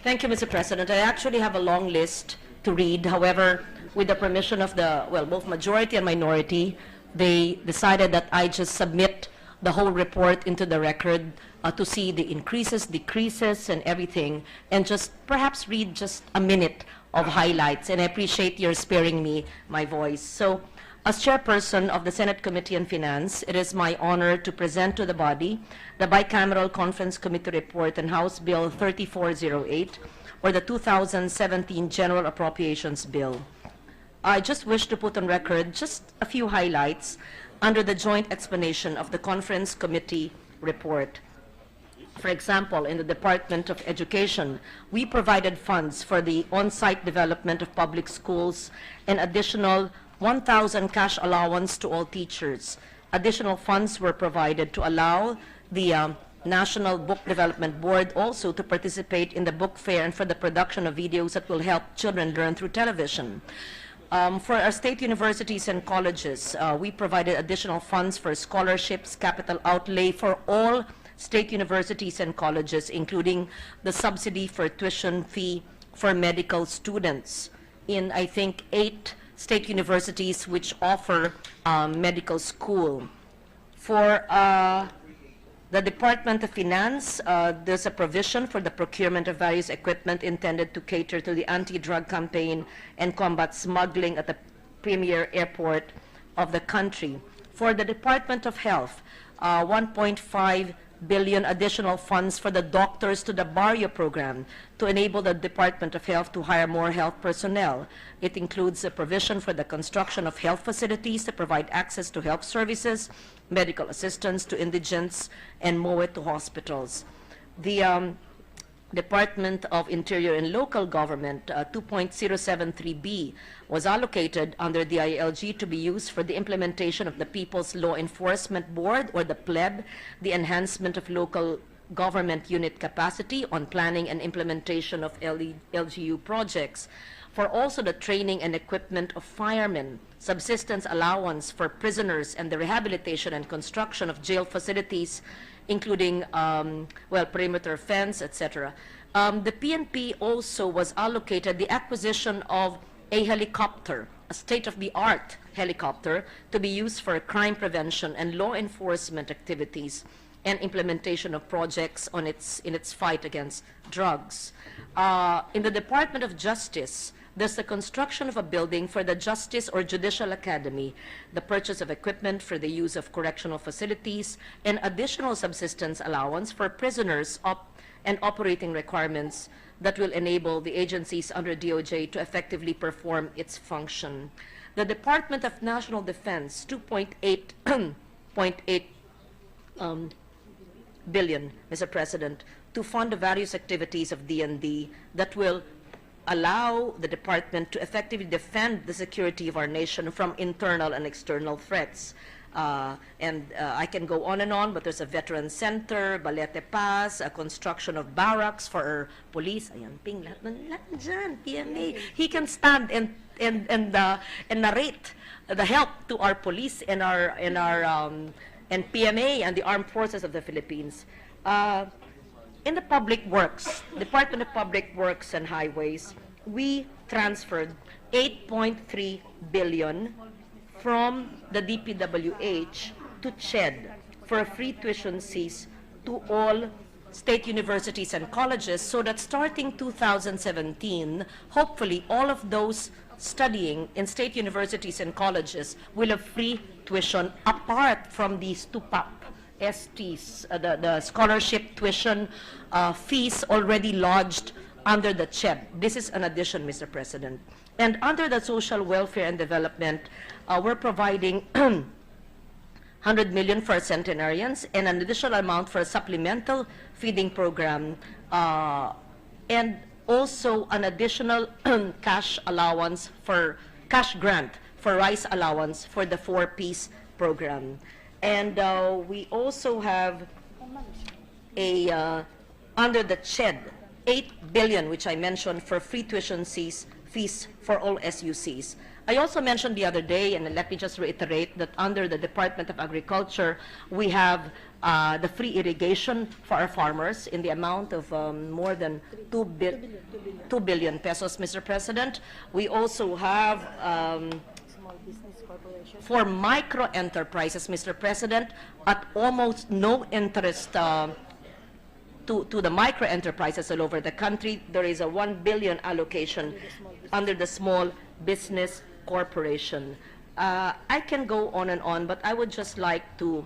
Thank you, Mr. President. I actually have a long list to read. However, with the permission of the, well, both majority and minority, they decided that I just submit the whole report into the record to see the increases, decreases, and everything, and just perhaps read just a minute of highlights. And I appreciate your sparing me my voice. So, as chairperson of the Senate Committee on Finance, it is my honor to present to the body the Bicameral Conference Committee report on House Bill 3408, or the 2017 General Appropriations Bill. I just wish to put on record just a few highlights under the joint explanation of the Conference Committee report. For example, in the Department of Education, we provided funds for the on-site development of public schools and additional 1,000 cash allowance to all teachers. Additional funds were provided to allow the National Book Development Board also to participate in the book fair and for the production of videos that will help children learn through television. For our state universities and colleges, we provided additional funds for scholarships, capital outlay for all state universities and colleges, including the subsidy for tuition fee for medical students in, I think, 8 state universities which offer medical school. For the Department of Finance, there's a provision for the procurement of various equipment intended to cater to the anti-drug campaign and combat smuggling at the premier airport of the country. For the Department of Health, 1.5 billion additional funds for the Doctors to the Barrio program to enable the Department of Health to hire more health personnel. It includes a provision for the construction of health facilities to provide access to health services, medical assistance to indigents, and MOE to hospitals. The Department of Interior and Local Government, 2.073B, was allocated under the ILG to be used for the implementation of the People's Law Enforcement Board, or the PLEB, the enhancement of local government unit capacity on planning and implementation of LGU projects, for also the training and equipment of firemen, subsistence allowance for prisoners, and the rehabilitation and construction of jail facilities, including, well, perimeter fence, etc. The PNP also was allocated the acquisition of a helicopter, a state-of-the-art helicopter, to be used for crime prevention and law enforcement activities and implementation of projects on in its fight against drugs. In the Department of Justice, there's the construction of a building for the Justice or Judicial Academy, the purchase of equipment for the use of correctional facilities, and additional subsistence allowance for prisoners and operating requirements that will enable the agencies under DOJ to effectively perform its function. The Department of National Defense, 2.8 billion, Mr. President, to fund the various activities of DND that will allow the department to effectively defend the security of our nation from internal and external threats. I can go on and on, but there's a veteran center, Balete Pass, a construction of barracks for our police. Ayan, ping, lahat dyan, PMA. He can stand and narrate the help to our police and and PMA and the armed forces of the Philippines. In the Public Works, Department of Public Works and Highways, we transferred 8.3 billion from the DPWH to CHED for free tuition fees to all state universities and colleges, so that starting 2017, hopefully all of those studying in state universities and colleges will have free tuition apart from these TUPAP STs, the scholarship tuition fees already lodged under the CHED. This is an addition, Mr. President. And under the Social Welfare and Development, we're providing 100 million for centenarians and an additional amount for a supplemental feeding program, and also an additional cash allowance for cash grant for rice allowance for the 4-piece program. And we also have under the CHED, 8 billion, which I mentioned, for free tuition fees for all SUCs. I also mentioned the other day, and let me just reiterate, that under the Department of Agriculture, we have the free irrigation for our farmers in the amount of more than 2 billion pesos, Mr. President. We also have for micro enterprises, Mr. President, at almost no interest to the micro enterprises all over the country. There is a 1 billion allocation under the Small Business Corporation. I can go on and on, but I would just like to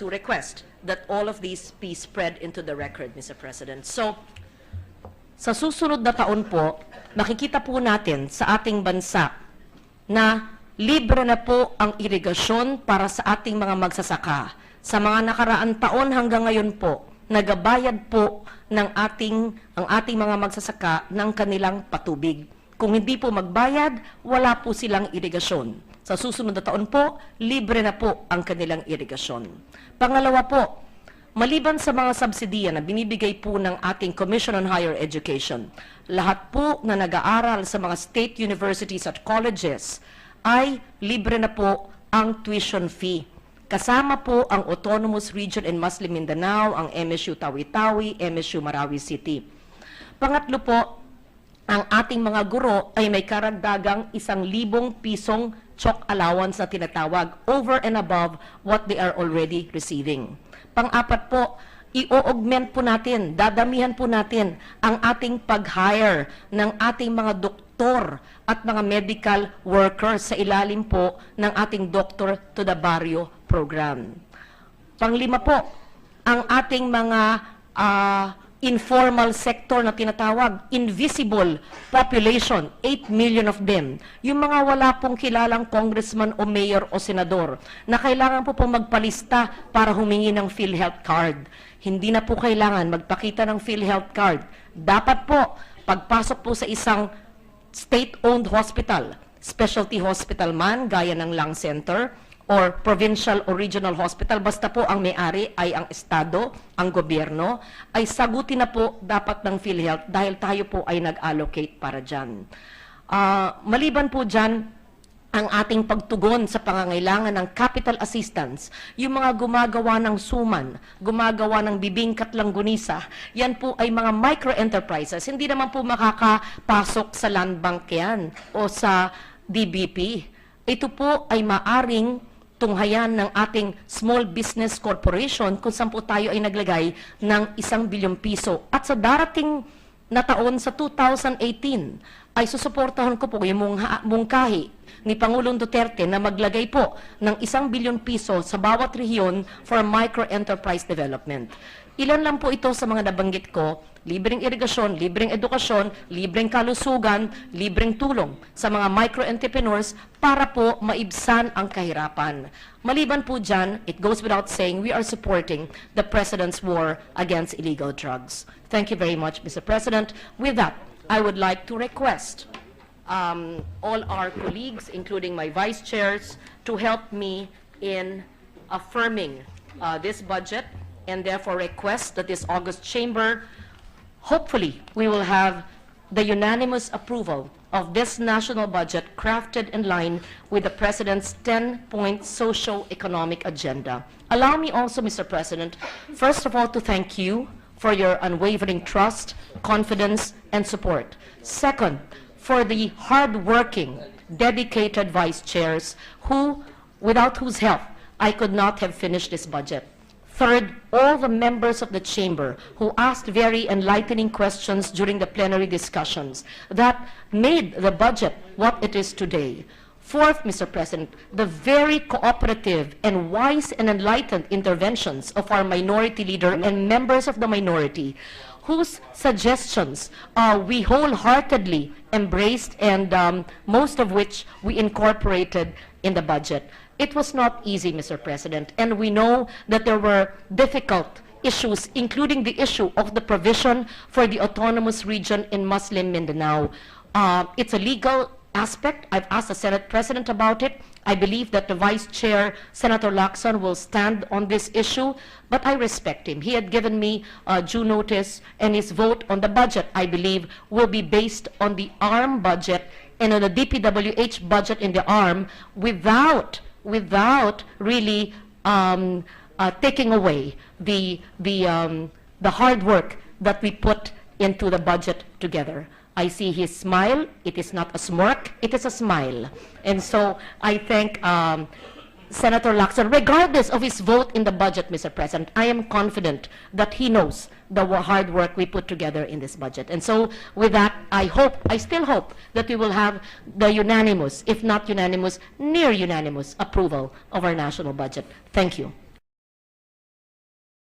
request that all of these be spread into the record, Mr. President. So, sa susunod na taon po, makikita po natin sa ating bansa na libre na po ang irigasyon para sa ating mga magsasaka. Sa mga nakaraang taon hanggang ngayon po, nagabayad po ng ang ating mga magsasaka ng kanilang patubig. Kung hindi po magbayad, wala po silang irigasyon. Sa susunod na taon po, libre na po ang kanilang irigasyon. Pangalawa po, maliban sa mga subsidiya na binibigay po ng ating Commission on Higher Education, lahat po na nag-aaral sa mga state universities at colleges ay libre na po ang tuition fee. Kasama po ang Autonomous Region in Muslim Mindanao, ang MSU Tawi-Tawi, MSU Marawi City. Pangatlo po, ang ating mga guro ay may karagdagang 1,000 pisong chalk allowance na tinatawag over and above what they are already receiving. Pang-apat po, i-augment po natin, dadamihan po natin ang ating pag-hire ng ating mga doktor at mga medical workers sa ilalim po ng ating Doctor to the Barrio program. Panglima po, ang ating mga informal sector na tinatawag, invisible population, 8 million of them. Yung mga wala pong kilalang congressman o mayor o senador na kailangan po magpalista para humingi ng PhilHealth card. Hindi na po kailangan magpakita ng PhilHealth card. Dapat po, pagpasok po sa isang state-owned hospital, specialty hospital man, gaya ng lung center, or provincial or regional hospital, basta po ang may-ari ay ang estado, ang gobyerno, ay sagutin na po dapat ng PhilHealth dahil tayo po ay nag-allocate para dyan. Maliban po dyan, ang ating pagtugon sa pangangailangan ng capital assistance, yung mga gumagawa ng suman, gumagawa ng bibingkat langgunisa, yan po ay mga micro-enterprises. Hindi naman po makakapasok sa land bank yan o sa DBP. Ito po ay maaring tunghayan ng ating Small Business Corporation kung saan po tayo ay naglagay ng 1 bilyong piso. At sa darating na taon, sa 2018, ay susuportahan ko po yung mungkahi ni Pangulong Duterte na maglagay po ng 1 bilyong piso sa bawat rehiyon for micro-enterprise development. Ilan lang po ito sa mga nabanggit ko: libreng irigasyon, libreng edukasyon, libreng kalusugan, libreng tulong sa mga micro-entrepreneurs para po maibsan ang kahirapan. Maliban po dyan, it goes without saying, we are supporting the President's war against illegal drugs. Thank you very much, Mr. President. With that, I would like to request all our colleagues, including my vice chairs, to help me in affirming this budget, and therefore request that this August chamber, hopefully, we will have the unanimous approval of this national budget crafted in line with the President's 10-point socio-economic agenda. Allow me also, Mr. President, first of all, to thank you for your unwavering trust, confidence, and support. Second, for the hard-working, dedicated vice chairs without whose help I could not have finished this budget. Third, all the members of the chamber who asked very enlightening questions during the plenary discussions that made the budget what it is today. Fourth, Mr. President, the very cooperative and wise and enlightened interventions of our minority leader and members of the minority, whose suggestions we wholeheartedly embraced, and most of which we incorporated in the budget. It was not easy, Mr. President, and we know that there were difficult issues, including the issue of the provision for the autonomous region in Muslim Mindanao. It's a legal aspect. I've asked the Senate President about it. I believe that the Vice Chair, Senator Lacson, will stand on this issue, but I respect him. He had given me due notice, and his vote on the budget, I believe, will be based on the ARM budget and on the DPWH budget in the ARM without really taking away the hard work that we put into the budget together. I see his smile. It is not a smirk. It is a smile. And so I thank Senator Lacson, regardless of his vote in the budget, Mr. President. I am confident that he knows the hard work we put together in this budget. And so with that, I still hope that we will have the unanimous, if not unanimous, near unanimous approval of our national budget. Thank you.